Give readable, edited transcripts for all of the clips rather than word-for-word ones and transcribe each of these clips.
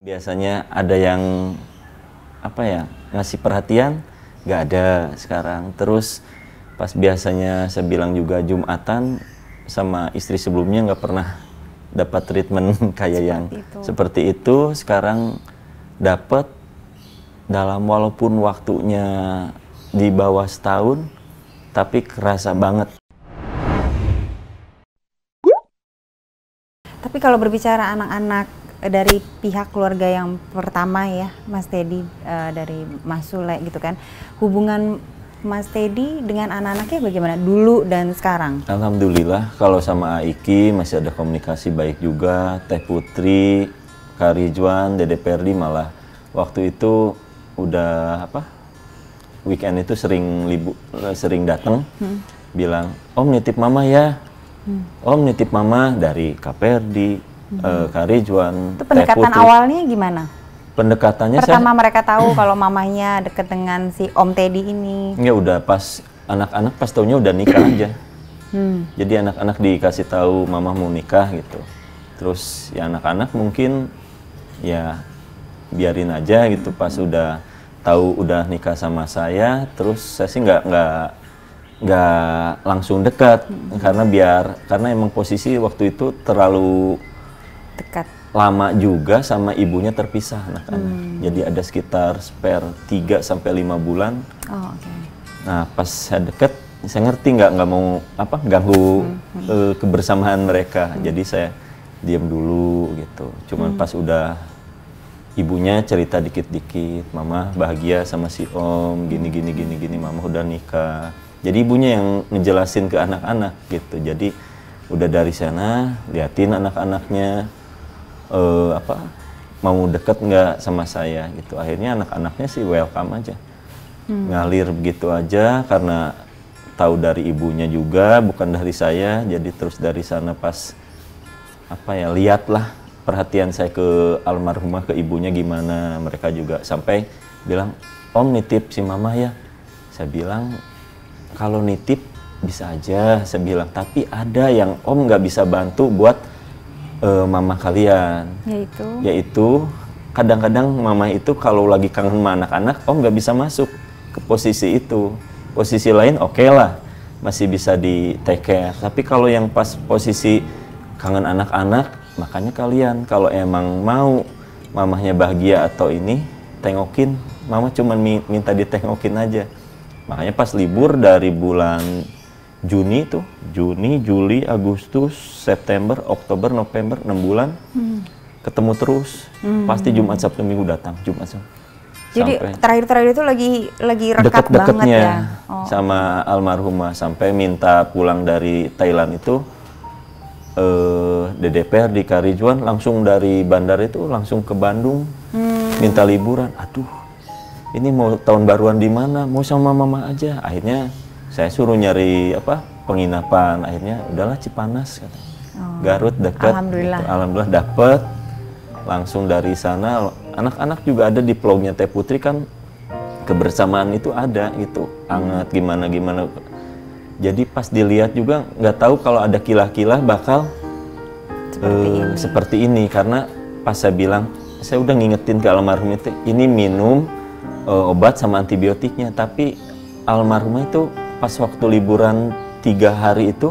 Biasanya ada yang ngasih perhatian, nggak ada sekarang. Terus pas biasanya saya bilang juga Jumatan sama istri sebelumnya nggak pernah dapat treatment kayak yang seperti itu. Sekarang dapat dalam walaupun waktunya di bawah setahun, tapi kerasa banget. Tapi kalau berbicara anak-anak dari pihak keluarga yang pertama ya, Mas Teddy, dari Mas Sule gitu kan, hubungan Mas Teddy dengan anak-anaknya bagaimana dulu dan sekarang? Alhamdulillah kalau sama Aiki masih ada komunikasi baik juga. Teh Putri, Kak Ridwan, Dede Perdi malah waktu itu udah weekend itu sering datang, bilang Om nitip mama ya. Om nitip mama dari Kak Perdi, Kak Ridwan. Itu pendekatan awalnya gimana? Pendekatannya pertama mereka tahu kalau mamanya deket dengan si Om Teddy ini. Ya udah pas anak-anak pas taunya udah nikah aja. Jadi anak-anak dikasih tahu mama mau nikah gitu. Terus ya anak-anak mungkin ya biarin aja gitu. Pas udah tahu udah nikah sama saya, terus saya sih nggak langsung dekat karena emang posisi waktu itu terlalu dekat, lama juga sama ibunya terpisah anak-anak. Jadi ada sekitar spare 3 sampai 5 bulan. Oh, okay. Nah pas saya deket, saya ngerti nggak mau ganggu kebersamaan mereka. Jadi saya diam dulu gitu. Cuman pas udah ibunya cerita dikit-dikit, mama bahagia sama si Om, gini, mama udah nikah. Jadi ibunya yang ngejelasin ke anak-anak gitu. Jadi udah dari sana liatin anak-anaknya mau deket nggak sama saya gitu. Akhirnya anak-anaknya sih welcome aja, ngalir begitu aja karena tahu dari ibunya juga bukan dari saya. Jadi terus dari sana pas lihatlah perhatian saya ke almarhumah, ke ibunya gimana. Mereka juga sampai bilang Om nitip si mama ya. Saya bilang kalau nitip bisa aja, saya bilang, tapi ada yang Om nggak bisa bantu buat mama kalian. Yaitu kadang-kadang mama itu kalau lagi kangen sama anak-anak, Om nggak bisa masuk ke posisi itu. Posisi lain oke lah, masih bisa di take care. Tapi kalau yang pas posisi kangen anak-anak, makanya kalian kalau emang mau mamahnya bahagia atau ini, tengokin. Mama cuma minta ditengokin aja. Makanya pas libur dari bulan Juni tuh, Juni, Juli, Agustus, September, Oktober, November, 6 bulan ketemu terus. Pasti Jumat, Sabtu, Minggu datang, Jumat, Sabtu. Jadi terakhir-terakhir itu lagi rekat banget ya? Sama almarhumah. Sampai minta pulang dari Thailand itu, DDPR di Kak Ridwan langsung dari bandara itu langsung ke Bandung, minta liburan. Aduh, ini mau tahun baruan di mana? Mau sama mama aja. Akhirnya saya suruh nyari penginapan. Akhirnya udahlah Cipanas, kata. Garut dekat. Alhamdulillah. Gitu. Alhamdulillah dapet. Langsung dari sana anak-anak juga ada di vlognya Teh Putri kan, kebersamaan itu ada gitu, hangat gimana. Jadi pas dilihat juga nggak tahu kalau ada kilah-kilah bakal seperti ini. Karena pas saya bilang, saya udah ngingetin ke almarhum itu, ini minum obat sama antibiotiknya. Tapi almarhumah itu pas waktu liburan 3 hari itu,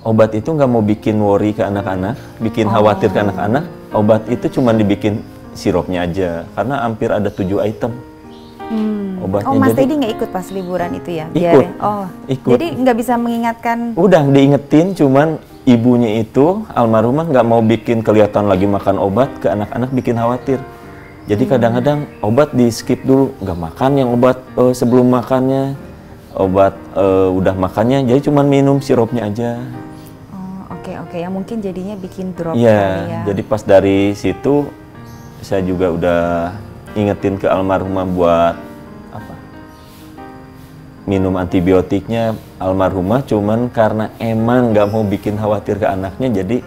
obat itu nggak mau bikin worry ke anak-anak, bikin khawatir ke anak-anak. Obat itu cuma dibikin sirupnya aja, karena hampir ada 7 item. Obatnya. Mas Teddy nggak ikut pas liburan itu ya? Ikut. Ikut. Jadi nggak bisa mengingatkan? Udah diingetin, cuman ibunya itu almarhumah nggak mau bikin kelihatan lagi makan obat ke anak-anak, bikin khawatir. Jadi kadang-kadang obat di skip dulu, nggak makan yang obat sebelum makannya, obat udah makannya, jadi cuman minum sirupnya aja. Oke, yang mungkin jadinya bikin drop kali ya. Jadi pas dari situ saya juga udah ingetin ke almarhumah buat minum antibiotiknya. Almarhumah cuman karena emang nggak mau bikin khawatir ke anaknya, jadi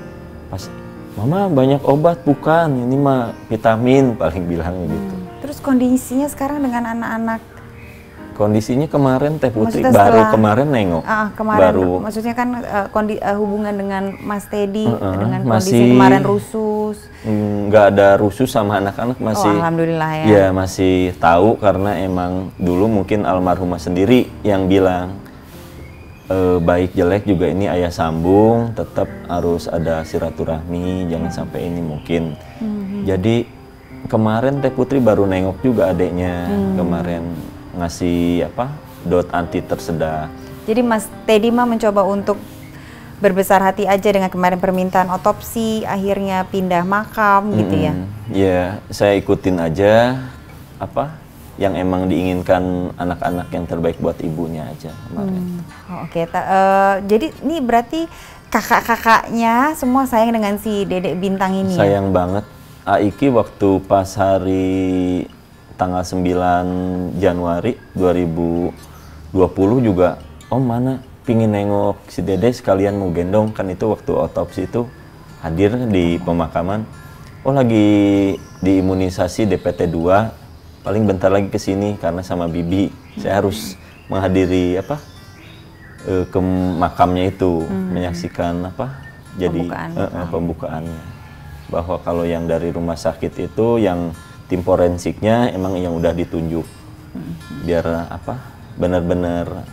pas mama banyak obat, bukan ini mah vitamin paling bilang gitu. Terus kondisinya sekarang dengan anak-anak Kondisinya kemarin Teh Putri Maksudnya baru setelah- kemarin nengok. Kemarin, Baru maksudnya kan hubungan dengan Mas Teddy dengan kondisi masih- kemarin rusus. nggak ada rusuh sama anak-anak, masih. Alhamdulillah ya. Ya masih tahu karena emang dulu mungkin almarhumah sendiri yang bilang baik jelek juga ini ayah sambung, tetap harus ada silaturahmi, jangan sampai ini mungkin. Jadi kemarin Teh Putri baru nengok juga adeknya, kemarin ngasih dot anti tersedak. Jadi Mas Teddy mah mencoba untuk berbesar hati aja dengan kemarin permintaan otopsi, akhirnya pindah makam gitu ya. Ya, saya ikutin aja yang emang diinginkan anak-anak yang terbaik buat ibunya aja kemarin. Oke. Jadi ini berarti kakak-kakaknya semua sayang dengan si Dedek Bintang ini. Sayang banget. Aiki waktu pas hari tanggal 9 Januari 2020 juga, Om mana pingin nengok si Dede sekalian mau gendong, kan itu waktu otopsi itu hadir di pemakaman. Oh lagi diimunisasi DPT 2, paling bentar lagi ke sini karena sama Bibi saya harus menghadiri ke makamnya itu, menyaksikan jadi pembukaannya. Bahwa kalau yang dari rumah sakit itu yang tim forensiknya emang yang udah ditunjuk biar benar-benar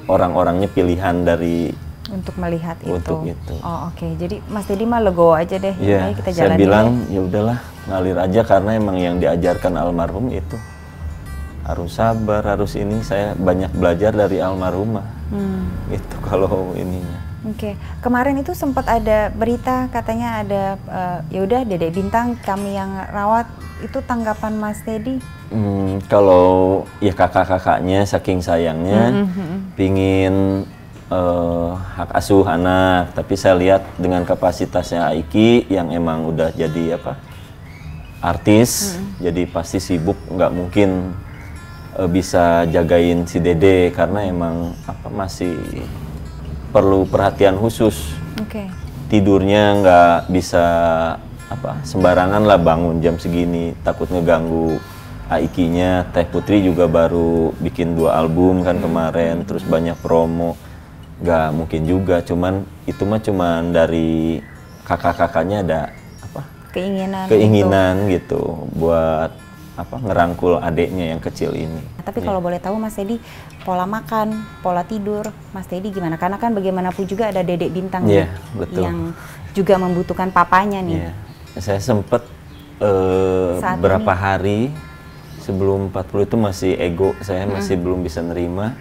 orang-orangnya pilihan dari untuk melihat untuk itu. itu. Oh oke. Jadi Mas Teddy mah legowo aja deh. Iya, Ayo kita saya jalanin bilang ya. ya udahlah ngalir aja karena emang yang diajarkan almarhum itu harus sabar, harus ini. Saya banyak belajar dari almarhumah. Itu kalau ininya. Oke. Kemarin itu sempat ada berita katanya ada ya udah Dedek Bintang kami yang rawat, itu tanggapan Mas Teddy? Kalau ya kakak-kakaknya saking sayangnya pingin hak asuh anak, tapi saya lihat dengan kapasitasnya Aiki yang emang udah jadi artis, jadi pasti sibuk, nggak mungkin bisa jagain si Dede karena emang masih perlu perhatian khusus. Tidurnya nggak bisa sembarangan lah bangun jam segini, takut ngeganggu Aikinya. Teh Putri juga baru bikin 2 album kan kemarin, terus banyak promo, nggak mungkin juga. Cuman itu mah cuman dari kakak-kakaknya ada keinginan gitu buat ngerangkul adeknya yang kecil ini. Tapi kalau boleh tahu Mas Teddy, pola makan, pola tidur Mas Teddy gimana? Karena kan bagaimanapun juga ada Dedek Bintang betul. yang juga membutuhkan papanya nih. Saya sempet berapa hari sebelum 40 itu masih ego, saya masih belum bisa nerima.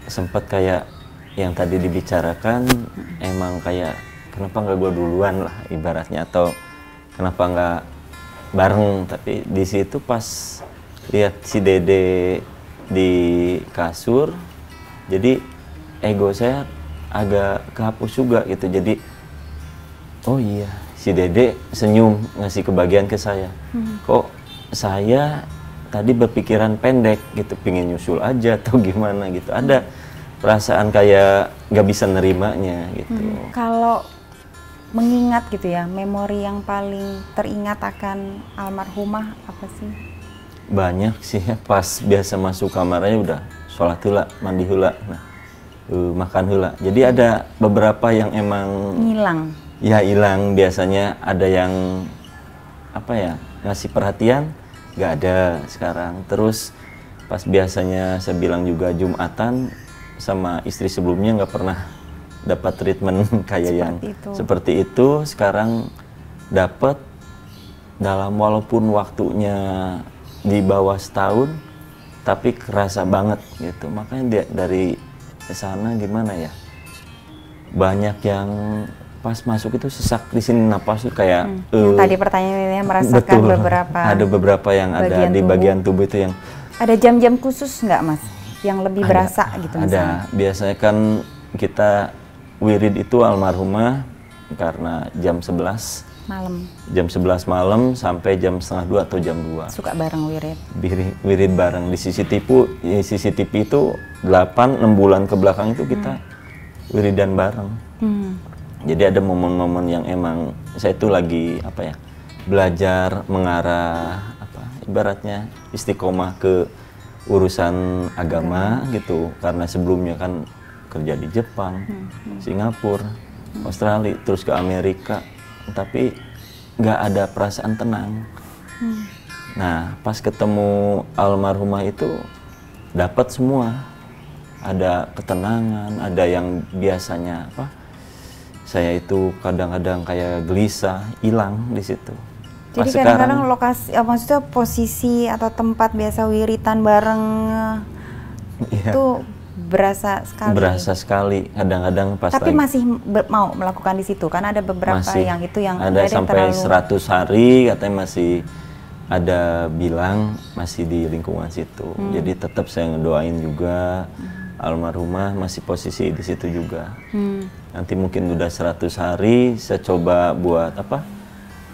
Sempet kayak yang tadi dibicarakan, emang kayak kenapa nggak gue duluan lah ibaratnya, atau kenapa nggak bareng. Tapi di situ pas lihat si Dede di kasur, jadi ego saya agak kehapus juga gitu. Jadi oh iya, si Dede senyum ngasih kebahagiaan ke saya. Kok saya tadi berpikiran pendek gitu, pingin nyusul aja atau gimana gitu. Ada perasaan kayak gak bisa nerimanya gitu. Kalau mengingat gitu ya, memori yang paling teringat akan almarhumah apa sih? Banyak sih ya, pas biasa masuk kamarnya udah sholat heula, mandi heula, makan heula. Jadi ada beberapa yang emang Ngilang. Ya hilang, biasanya ada yang ngasih perhatian, nggak ada sekarang. Terus pas biasanya saya bilang juga Jumatan sama istri sebelumnya nggak pernah dapat treatment kayak yang seperti itu. Sekarang dapat dalam walaupun waktunya di bawah setahun, tapi kerasa banget gitu. Makanya dari sana gimana ya, banyak yang pas masuk itu sesak di sini napas tuh kayak yang tadi pertanyaannya merasakan betul, beberapa ada beberapa yang ada di bagian tubuh itu yang ada jam-jam khusus nggak Mas yang lebih berasa gitu misalnya? Ada, biasanya kan kita wirid itu almarhumah karena jam 11 malam sampai jam 1:30 atau jam 2 suka bareng wirid bareng di CCTV itu 6 bulan ke belakang itu kita wiridan bareng. Jadi ada momen-momen yang emang saya itu lagi belajar mengarah ibaratnya istiqomah ke urusan agama gitu, karena sebelumnya kan kerja di Jepang, Singapura, Australia, terus ke Amerika, tapi nggak ada perasaan tenang. Nah, pas ketemu almarhumah itu dapat semua, ada ketenangan, ada yang biasanya apa? Saya itu kadang-kadang kayak gelisah, hilang di situ. Jadi kadang-kadang lokasi, maksudnya posisi atau tempat biasa wiritan bareng itu berasa sekali. Berasa sekali, kadang-kadang pas. Tapi masih mau melakukan di situ, kan ada beberapa masih, yang itu yang ada sampai terlalu... 100 hari katanya masih ada bilang masih di lingkungan situ. Jadi tetap saya ngedoain juga almarhumah masih posisi di situ juga. Nanti mungkin udah 100 hari saya coba buat apa?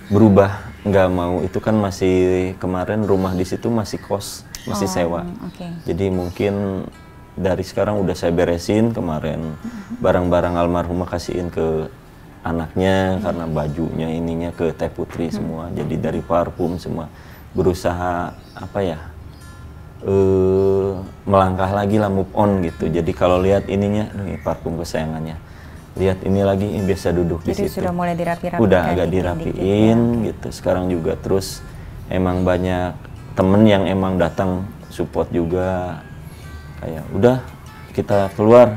Berubah, nggak mau, itu kan masih kemarin rumah di situ masih kos, masih sewa. Jadi mungkin dari sekarang udah saya beresin kemarin barang-barang almarhumah, kasihin ke anaknya karena bajunya ininya ke Teh Putri semua. Jadi dari parfum semua berusaha apa ya, melangkah lagi lah, move on gitu. Jadi kalau lihat ininya, ini parfum kesayangannya, lihat ini lagi, ini biasa duduk di situ. Sudah mulai dirapi-rapikan. Udah agak dirapiin gitu. Sekarang juga terus emang banyak temen yang emang datang support juga. Kayak udah kita keluar,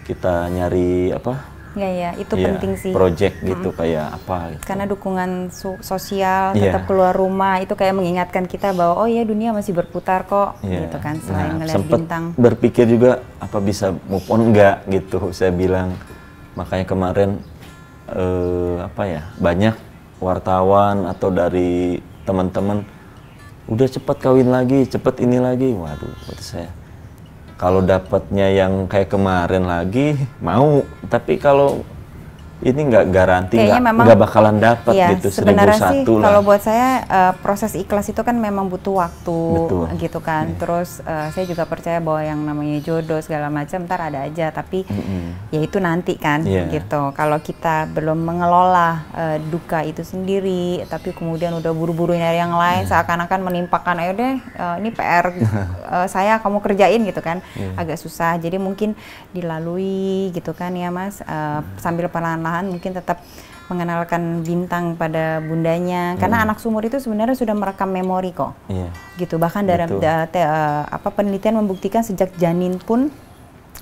kita nyari apa? Ya, itu penting sih. Project gitu kayak apa? Gitu. Karena dukungan sosial, tetap keluar rumah itu kayak mengingatkan kita bahwa oh ya dunia masih berputar kok, gitu kan. Selain ngeliat bintang. Berpikir juga apa bisa move on enggak gitu? Saya bilang. Makanya kemarin apa ya, banyak wartawan atau dari teman-teman udah cepat kawin lagi, cepat ini lagi. Waduh, kata saya, kalau dapatnya yang kayak kemarin lagi mau, tapi kalau ini nggak garanti, nggak bakalan dapat gitu. Sebenarnya sih kalau buat saya proses ikhlas itu kan memang butuh waktu. Gitu kan. Terus saya juga percaya bahwa yang namanya jodoh segala macam ntar ada aja, tapi ya itu nanti kan gitu. Kalau kita belum mengelola duka itu sendiri, tapi kemudian udah buru-buru nyari yang lain, seakan-akan menimpakan, ayo deh ini PR saya kamu kerjain gitu kan, agak susah. Jadi mungkin dilalui gitu kan ya Mas, sambil perlahan-lahan mungkin tetap mengenalkan bintang pada bundanya, karena anak sumur itu sebenarnya sudah merekam memori kok, gitu. Bahkan dalam penelitian membuktikan sejak janin pun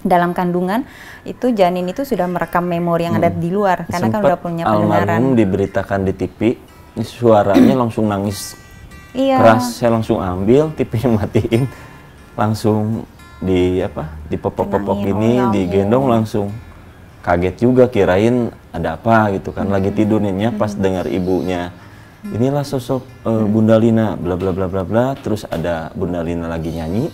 dalam kandungan itu janin itu sudah merekam memori yang ada di luar, karena kan udah punya pendengaran. Almarhum diberitakan di TV, suaranya langsung nangis keras, saya langsung ambil TV-nya matiin, langsung dipopok-popok ini, digendong langsung. Kaget juga, kirain ada apa gitu kan, lagi tidurnya, pas dengar ibunya, inilah sosok Bunda Lina, bla bla bla bla bla, terus ada Bunda Lina lagi nyanyi,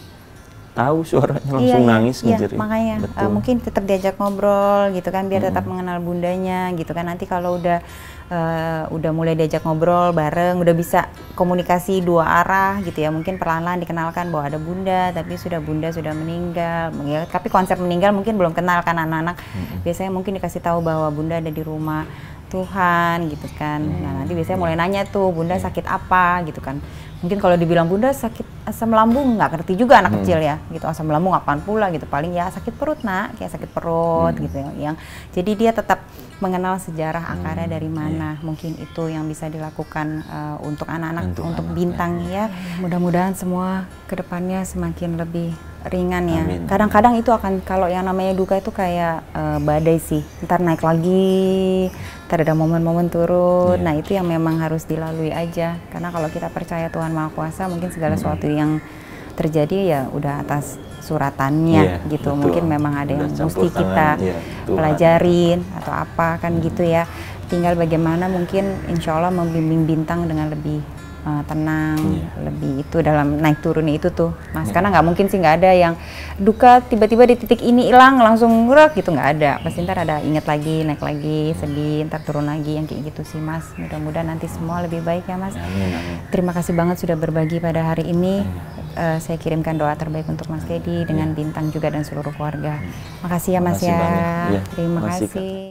tahu suaranya langsung nangis ngejerit. Makanya mungkin tetap diajak ngobrol gitu kan, biar tetap mengenal bundanya gitu kan. Nanti kalau udah mulai diajak ngobrol bareng, udah bisa komunikasi dua arah gitu ya, mungkin perlahan-lahan dikenalkan bahwa ada bunda, tapi bunda sudah meninggal. Tapi konsep meninggal mungkin belum kenal kan anak-anak. Biasanya mungkin dikasih tahu bahwa bunda ada di rumah Tuhan gitu kan. Nah nanti biasanya mulai nanya tuh, bunda sakit apa gitu kan. Mungkin kalau dibilang bunda sakit asam lambung, nggak ngerti juga anak kecil ya gitu, asam lambung apaan pula gitu, paling ya sakit perut nak, kayak sakit perut gitu yang jadi dia tetap mengenal sejarah akarnya dari mana. Mungkin itu yang bisa dilakukan untuk anak-anak, untuk bintang ya. Mudah-mudahan semua kedepannya semakin lebih ringan ya. Kadang-kadang itu akan, kalau yang namanya duka itu kayak badai sih, ntar naik lagi, ntar ada momen-momen turun. Nah itu yang memang harus dilalui aja, karena kalau kita percaya Tuhan Maha Kuasa, mungkin segala sesuatu yang terjadi ya udah atas suratannya gitu. Mungkin memang ada yang mesti kita pelajarin atau apa kan gitu ya. Tinggal bagaimana mungkin insya Allah membimbing bintang dengan lebih tenang, lebih itu dalam naik turunnya itu tuh Mas. Karena nggak mungkin sih nggak ada yang duka tiba-tiba di titik ini hilang langsung gerak gitu, nggak ada. Pasti ntar ada inget lagi, naik lagi, sedih, ntar turun lagi, yang kayak gitu sih Mas. Mudah-mudahan nanti semua lebih baik ya Mas. Terima kasih banget sudah berbagi pada hari ini. Saya kirimkan doa terbaik untuk Mas Teddy dengan bintang juga dan seluruh keluarga. Makasih ya Mas ya. Terima kasih.